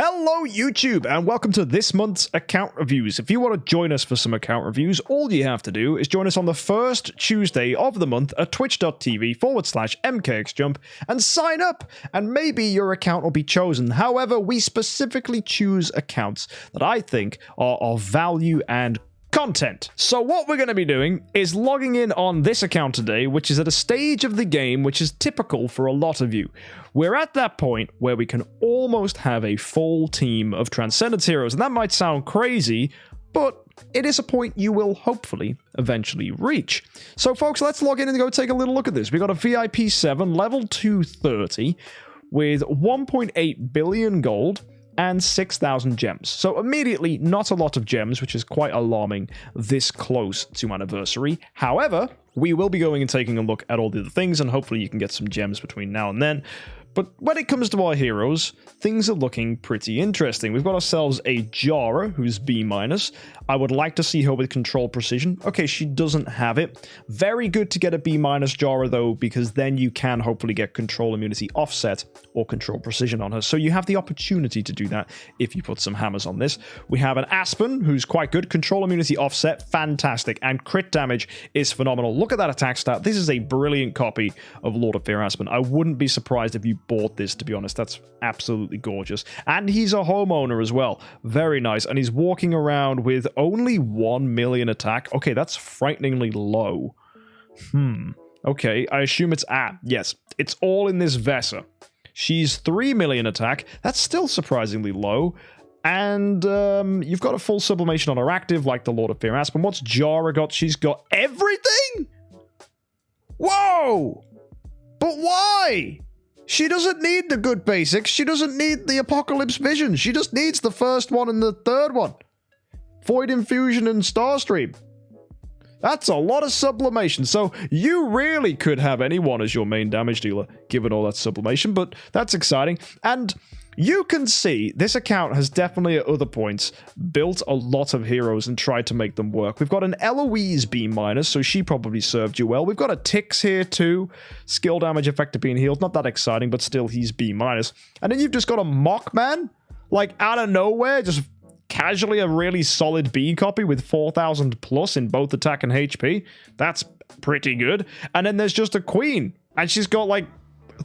Hello YouTube and welcome to this month's account reviews. If you want to join us for some account reviews, all you have to do is join us on the first Tuesday of the month at twitch.tv/MKxJUMP and sign up, and maybe your account will be chosen. However, we specifically choose accounts that I think are of value and content. So what we're going to be doing is logging in on this account today, which is at a stage of the game which is typical for a lot of you. We're at that point where we can almost have a full team of Transcendance heroes, and that might sound crazy, but it is a point you will hopefully eventually reach. So folks, let's log in and go take a little look at this. We got a VIP 7, level 230, with 1.8 billion gold, and 6,000 gems. So immediately, not a lot of gems, which is quite alarming this close to anniversary. However, we will be going and taking a look at all the other things, and hopefully you can get some gems between now and then. But when it comes to our heroes, things are looking pretty interesting. We've got ourselves a Jahra, who's B-. I would like to see her with control precision. Okay, she doesn't have it. Very good to get a B- Jahra, though, because then you can hopefully get control immunity offset or control precision on her. So you have the opportunity to do that if you put some hammers on this. We have an Aspen, who's quite good. Control immunity offset, fantastic. And crit damage is phenomenal. Look at that attack stat. This is a brilliant copy of Lord of Fear Aspen. I wouldn't be surprised if you bought this, to be honest. That's absolutely gorgeous. And he's a homeowner as well. Very nice. And he's walking around with only 1 million attack. Okay, that's frighteningly low. Okay, I assume it's yes, it's all in this Vesa. She's 3 million attack. That's still surprisingly low. And you've got a full sublimation on her active, like the Lord of Fear Aspen. What's Jahra got? She's got everything? Whoa! But why? She doesn't need the good basics. She doesn't need the Apocalypse Vision. She just needs the first one and the third one. Void Infusion and Starstream. That's a lot of sublimation. So you really could have anyone as your main damage dealer, given all that sublimation, but that's exciting. And you can see this account has definitely at other points built a lot of heroes and tried to make them work. We've got an Eloise B-, so she probably served you well. We've got a Tix here too. Skill damage effective being healed. Not that exciting, but still he's B-. And then you've just got a Mockman, like out of nowhere, just casually a really solid B copy with 4,000 plus in both attack and HP. That's pretty good. And then there's just a Queen, and she's got like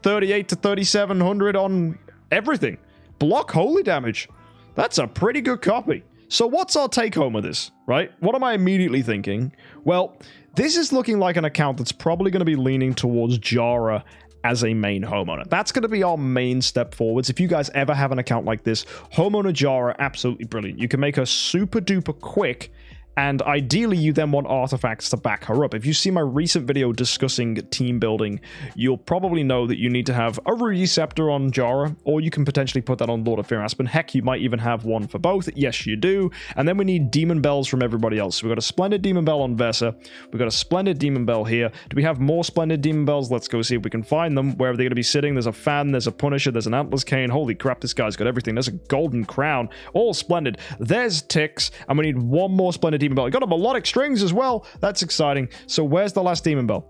38 to 3,700 on everything. Block holy damage. That's a pretty good copy. So what's our take home of this, right? What am I immediately thinking? Well, this is looking like an account that's probably going to be leaning towards Jahra as a main homeowner. That's going to be our main step forwards. If you guys ever have an account like this, homeowner Jahra, absolutely brilliant. You can make her super duper quick, and ideally you then want artifacts to back her up. If you see my recent video discussing team building, you'll probably know that you need to have a Receptor on Jahra, or you can potentially put that on Lord of Fear Aspen. Heck, you might even have one for both. Yes, you do. And then we need Demon Bells from everybody else. So we've got a Splendid Demon Bell on Vesa. We've got a Splendid Demon Bell here. Do we have more Splendid Demon Bells? Let's go see if we can find them. Where are they going to be sitting? There's a Fan, there's a Punisher, there's an Atlas Cane. Holy crap, this guy's got everything. There's a Golden Crown. All splendid. There's Tix, and we need one more Splendid Demon Bell. Got a melodic strings as well. That's exciting. So where's the last Demon Bell?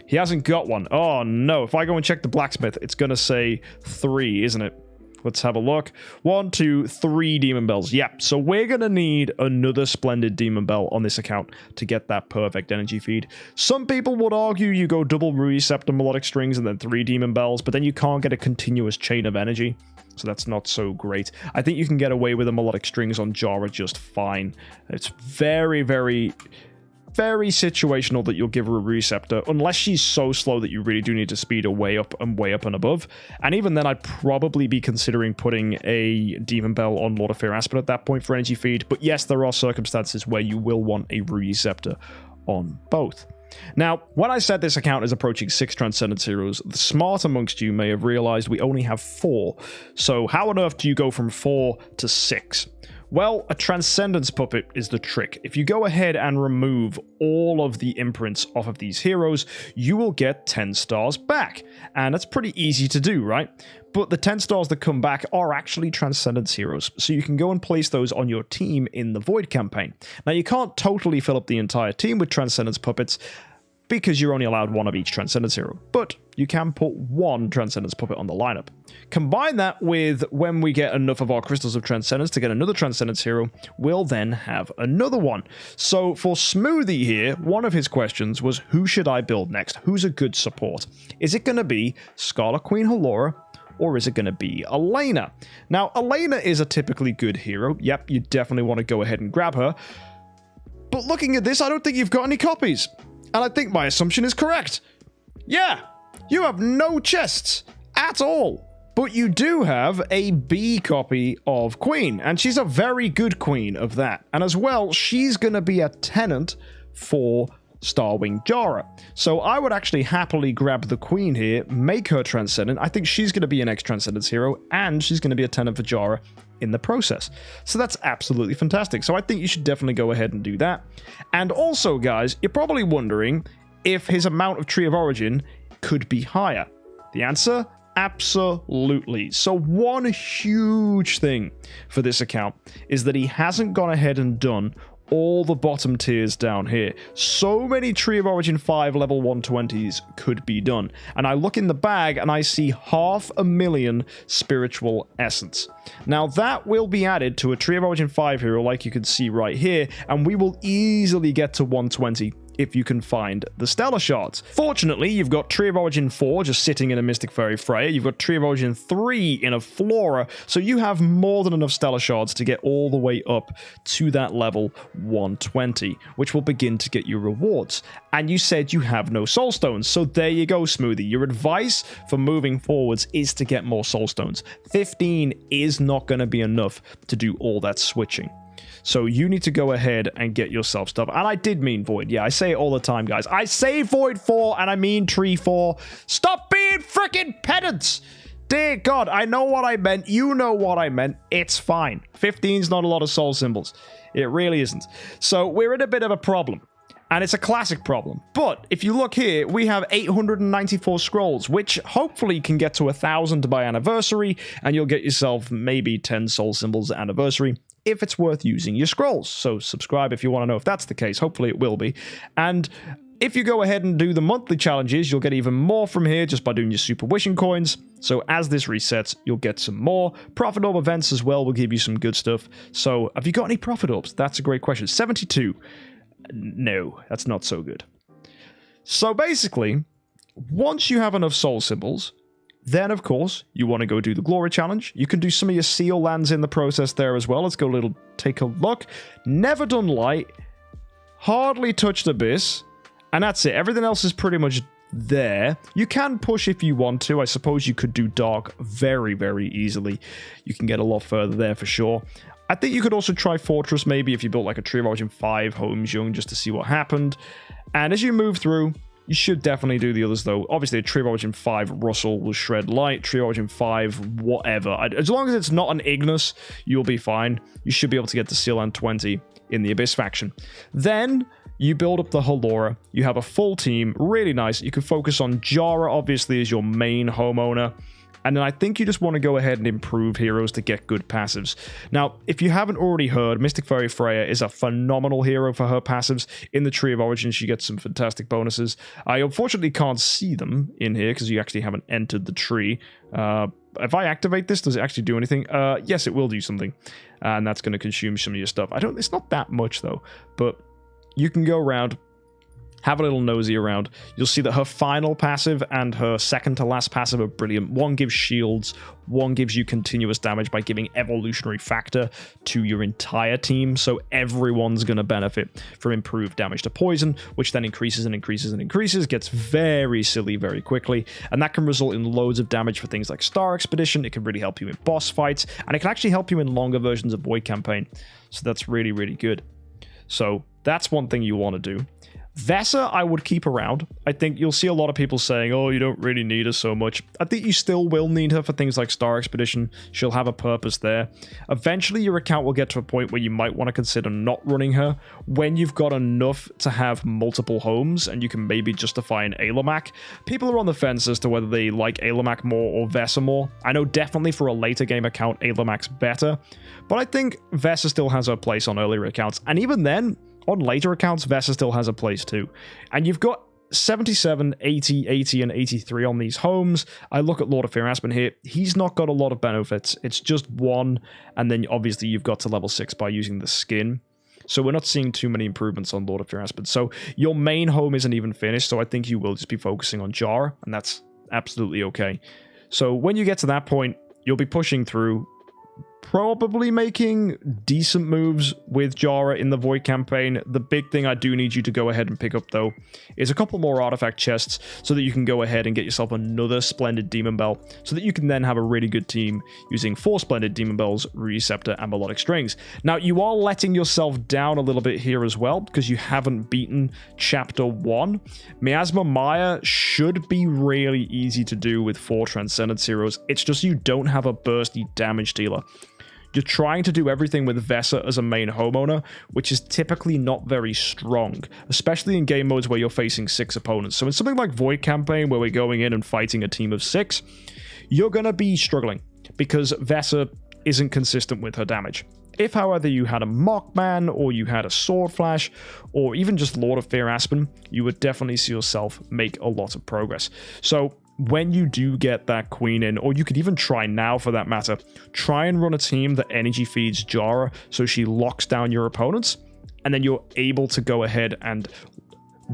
He hasn't got one. Oh no. If I go and check the blacksmith, it's gonna say 3, isn't it? Let's have a look. 1, 2, 3 Demon Bells. Yep. So we're gonna need another Splendid Demon Bell on this account to get that perfect energy feed. Some people would argue you go double Receptor, melodic strings, and then 3 Demon Bells, but then you can't get a continuous chain of energy. So that's not so great. I think you can get away with the melodic strings on Jahra just fine. It's very, very, very situational that you'll give her a Receptor, unless she's so slow that you really do need to speed her way up and above. And even then, I'd probably be considering putting a Demon Bell on Lord of Fear Aspen at that point for energy feed. But yes, there are circumstances where you will want a Receptor on both. Now, when I said this account is approaching 6 Transcendence heroes, the smart amongst you may have realized we only have 4. So how on earth do you go from 4 to 6? Well, a Transcendence puppet is the trick. If you go ahead and remove all of the imprints off of these heroes, you will get 10 stars back. And that's pretty easy to do, right? But the 10 stars that come back are actually Transcendence heroes, so you can go and place those on your team in the Void campaign. Now, you can't totally fill up the entire team with Transcendence puppets, because you're only allowed one of each Transcendence hero, but you can put one Transcendence puppet on the lineup. Combine that with when we get enough of our Crystals of Transcendence to get another Transcendence hero, we'll then have another one. So for Smoothie here, one of his questions was, who should I build next? Who's a good support? Is it going to be Scarlet Queen Halora, or is it going to be Elena? Now, Elena is a typically good hero. Yep, you definitely want to go ahead and grab her. But looking at this, I don't think you've got any copies. And I think my assumption is correct. Yeah, you have no chests at all. But you do have a B copy of Queen, and she's a very good Queen of that. And as well, she's going to be a tenant for Starwing Jahra. So I would actually happily grab the Queen here, make her Transcendent. I think she's going to be an X-Transcendence hero, and she's going to be a tenant for Jahra in the process. So that's absolutely fantastic. So I think you should definitely go ahead and do that. And also, guys, you're probably wondering if his amount of Tree of Origin could be higher. The answer? Absolutely. So one huge thing for this account is that he hasn't gone ahead and done all the bottom tiers down here. So many Tree of Origin 5 level 120s could be done. And I look in the bag and I see 500,000 spiritual essence. Now that will be added to a Tree of Origin 5 hero like you can see right here, and we will easily get to 120 if you can find the Stellar Shards. Fortunately, you've got Tree of Origin 4 just sitting in a Mystic Fairy Freya. You've got Tree of Origin 3 in a Flora, so you have more than enough Stellar Shards to get all the way up to that level 120, which will begin to get you rewards. And you said you have no Soul Stones, so there you go, Smoothie. Your advice for moving forwards is to get more Soul Stones. 15 is not going to be enough to do all that switching. So you need to go ahead and get yourself stuff. And I did mean Void. Yeah, I say it all the time, guys. I say Void 4 and I mean Tree 4. Stop being freaking pedants. Dear God, I know what I meant. You know what I meant. It's fine. 15's not a lot of soul symbols. It really isn't. So we're in a bit of a problem. And it's a classic problem. But if you look here, we have 894 scrolls, which hopefully can get to 1,000 by anniversary, and you'll get yourself maybe 10 soul symbols at anniversary if it's worth using your scrolls. So subscribe if you want to know if that's the case. Hopefully it will be. And if you go ahead and do the monthly challenges, you'll get even more from here just by doing your super wishing coins. So as this resets, you'll get some more. Profit orb events as well will give you some good stuff. So have you got any profit orbs? That's a great question. 72. No, that's not so good. So basically, once you have enough soul symbols, then, of course, you want to go do the Glory Challenge. You can do some of your Seal lands in the process there as well. Let's go take a look. Never done Light. Hardly touched Abyss. And that's it. Everything else is pretty much there. You can push if you want to. I suppose you could do Dark very, very easily. You can get a lot further there for sure. I think you could also try Fortress maybe if you built like a Tree of Origin 5 HomeownerJUMP just to see what happened. And as you move through, you should definitely do the others, though. Obviously, a Tree of Origin 5 Russell will shred Light. Tree of Origin 5, whatever. As long as it's not an Ignis, you'll be fine. You should be able to get to Seal Land 20 in the Abyss faction. Then you build up the Halora. You have a full team. Really nice. You can focus on Jahra, obviously, as your main homeowner. And then I think you just want to go ahead and improve heroes to get good passives. Now, if you haven't already heard, Mystic Fairy Freya is a phenomenal hero for her passives. In the Tree of Origin, she gets some fantastic bonuses. I unfortunately can't see them in here because you actually haven't entered the tree. If I activate this, does it actually do anything? Yes, it will do something. And that's going to consume some of your stuff. It's not that much, though. But you can go around, have a little nosy around. You'll see that her final passive and her second to last passive are brilliant. One gives shields, one gives you continuous damage by giving evolutionary factor to your entire team, so everyone's going to benefit from improved damage to poison, which then increases and increases and increases, gets very silly very quickly, and that can result in loads of damage for things like Star Expedition. It can really help you in boss fights, and it can actually help you in longer versions of Void Campaign, so that's really, really good. So that's one thing you want to do. Vesa, I would keep around. I think you'll see a lot of people saying, oh, you don't really need her so much. I think you still will need her for things like Star Expedition. She'll have a purpose there. Eventually, your account will get to a point where you might want to consider not running her when you've got enough to have multiple homes and you can maybe justify an Ailemak. People are on the fence as to whether they like Ailemak more or Vesa more. I know definitely for a later game account, Ailemak's better, but I think Vesa still has her place on earlier accounts. And even then, on later accounts, Vesa still has a place too. And you've got 77, 80, 80, and 83 on these homes. I look at Lord of Fear Aspen here. He's not got a lot of benefits. It's just one, and then obviously you've got to level 6 by using the skin. So we're not seeing too many improvements on Lord of Fear Aspen. So your main home isn't even finished, so I think you will just be focusing on Jahra, and that's absolutely okay. So when you get to that point, you'll be pushing through, probably making decent moves with Jahra in the Void campaign. The big thing I do need you to go ahead and pick up, though, is a couple more artifact chests so that you can go ahead and get yourself another Splendid Demon Bell, so that you can then have a really good team using 4 Splendid Demon Bells, Receptor, and Melodic Strings. Now, you are letting yourself down a little bit here as well, because you haven't beaten Chapter 1. Miasma Maya should be really easy to do with 4 Transcendance heroes. It's just you don't have a bursty damage dealer. You're trying to do everything with Vesa as a main homeowner, which is typically not very strong, especially in game modes where you're facing 6 opponents. So in something like Void Campaign, where we're going in and fighting a team of 6, you're going to be struggling, because Vesa isn't consistent with her damage. If, however, you had a Mockman, or you had a Sword Flash, or even just Lord of Fear Aspen, you would definitely see yourself make a lot of progress. So when you do get that queen in, or you could even try now for that matter, try and run a team that energy feeds Jahra so she locks down your opponents, and then you're able to go ahead and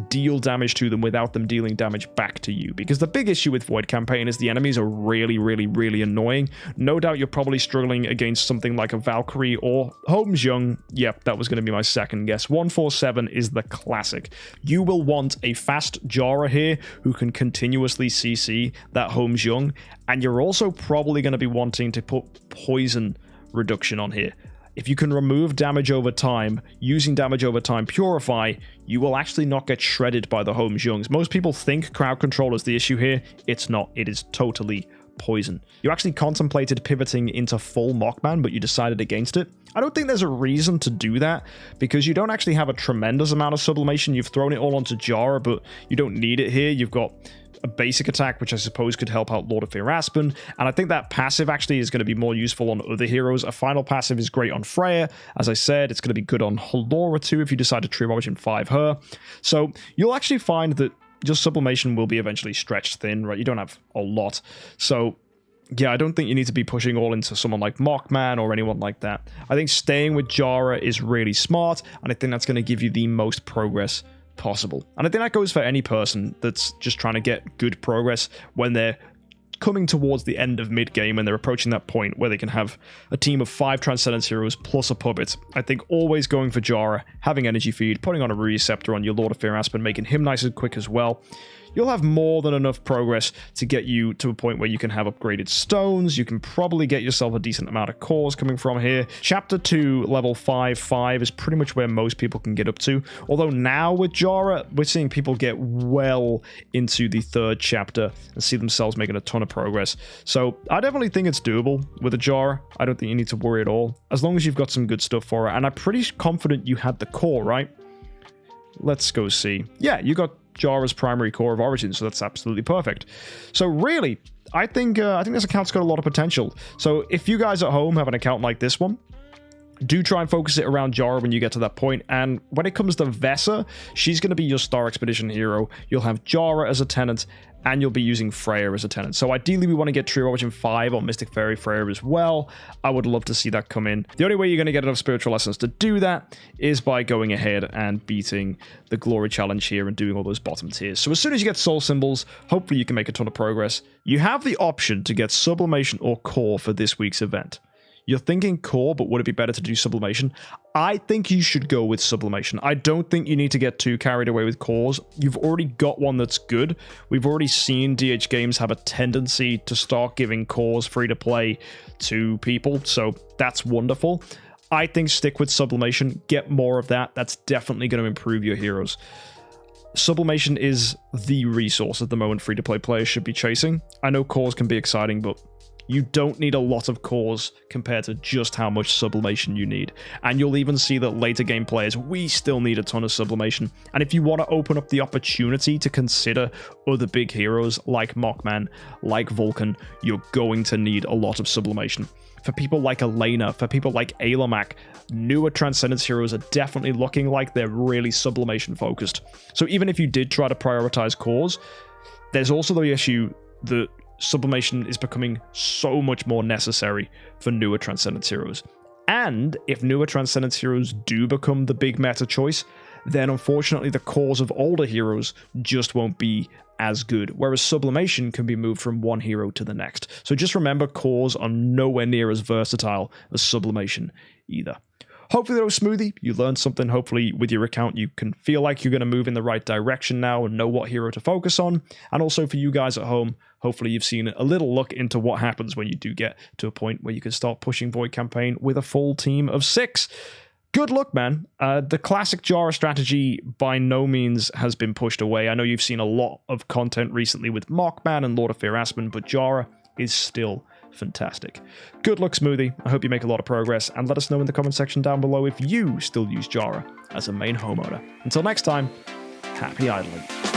deal damage to them without them dealing damage back to you. Because the big issue with Void Campaign is the enemies are really, really, really annoying. No doubt you're probably struggling against something like a Valkyrie or homeowner. Yep, that was going to be my second guess. 147 is the classic. You will want a fast Jahra here who can continuously CC that homeowner, and you're also probably going to be wanting to put poison reduction on here. If you can remove damage over time, using damage over time Purify, you will actually not get shredded by the homeowners. Most people think crowd control is the issue here. It's not. It is totally poison. You actually contemplated pivoting into full Mockman, but you decided against it. I don't think there's a reason to do that, because you don't actually have a tremendous amount of sublimation. You've thrown it all onto Jahra, but you don't need it here. You've got a basic attack, which I suppose could help out Lord of Fear Aspen, and I think that passive actually is going to be more useful on other heroes. A final passive is great on Freya. As I said, it's going to be good on Halora too if you decide to Tree of Origin 5 her. So you'll actually find that your sublimation will be eventually stretched thin, right? You don't have a lot. So yeah, I don't think you need to be pushing all into someone like Mockman or anyone like that. I think staying with Jahra is really smart, and I think that's going to give you the most progress possible. And I think that goes for any person that's just trying to get good progress when they're coming towards the end of mid-game and they're approaching that point where they can have a team of 5 Transcendence heroes plus a puppet. I think always going for Jahra, having energy feed, putting on a Receptor on your Lord of Fear Aspen, making him nice and quick as well. You'll have more than enough progress to get you to a point where you can have upgraded stones. You can probably get yourself a decent amount of cores coming from here. Chapter 2, level 5 is pretty much where most people can get up to. Although now with Jahra, we're seeing people get well into the 3rd chapter and see themselves making a ton of progress. So I definitely think it's doable with a Jahra. I don't think you need to worry at all, as long as you've got some good stuff for it. And I'm pretty confident you had the core, right? Let's go see. Yeah, you got Jahra's primary core of origin, so that's absolutely perfect. So really, I think this account's got a lot of potential. So if you guys at home have an account like this one, do try and focus it around Jahra when you get to that point. And when it comes to Vesa, she's going to be your Star Expedition hero. You'll have Jahra as a tenant, and you'll be using Freya as a tenant. So ideally, we want to get Tree of Origin 5 or Mystic Fairy Freya as well. I would love to see that come in. The only way you're going to get enough spiritual essence to do that is by going ahead and beating the Glory Challenge here and doing all those bottom tiers. So as soon as you get soul symbols, hopefully you can make a ton of progress. You have the option to get Sublimation or Core for this week's event. You're thinking core, but would it be better to do sublimation? I think you should go with sublimation. I don't think you need to get too carried away with cores. You've already got one that's good. We've already seen DH games have a tendency to start giving cores free to play to people, so that's wonderful. I think stick with sublimation, get more of that. That's definitely going to improve your heroes. Sublimation is the resource at the moment free-to-play players should be chasing. I know cores can be exciting, but You don't need a lot of cores compared to just how much sublimation you need. And you'll even see that later game players, we still need a ton of sublimation. And if you want to open up the opportunity to consider other big heroes like Mockman, like Vulcan, you're going to need a lot of sublimation. For people like Elena, for people like Ailamak, newer Transcendence heroes are definitely looking like they're really sublimation focused. So even if you did try to prioritize cores, there's also the issue that sublimation is becoming so much more necessary for newer Transcendence heroes. And if newer Transcendence heroes do become the big meta choice, then unfortunately the cores of older heroes just won't be as good, whereas sublimation can be moved from one hero to the next. So just remember, cores are nowhere near as versatile as sublimation either. Hopefully that was smoothie. You learned something. Hopefully with your account you can feel like you're going to move in the right direction now and know what hero to focus on. And also for you guys at home, hopefully you've seen a little look into what happens when you do get to a point where you can start pushing Void Campaign with a full team of 6. Good luck, man. The classic Jahra strategy by no means has been pushed away. I know you've seen a lot of content recently with Mockman and Lord of Fear Aspen, but Jahra is still fantastic. Good luck, Smoothie. I hope you make a lot of progress, and let us know in the comment section down below if you still use Jahra as a main homeowner. Until next time, happy idling.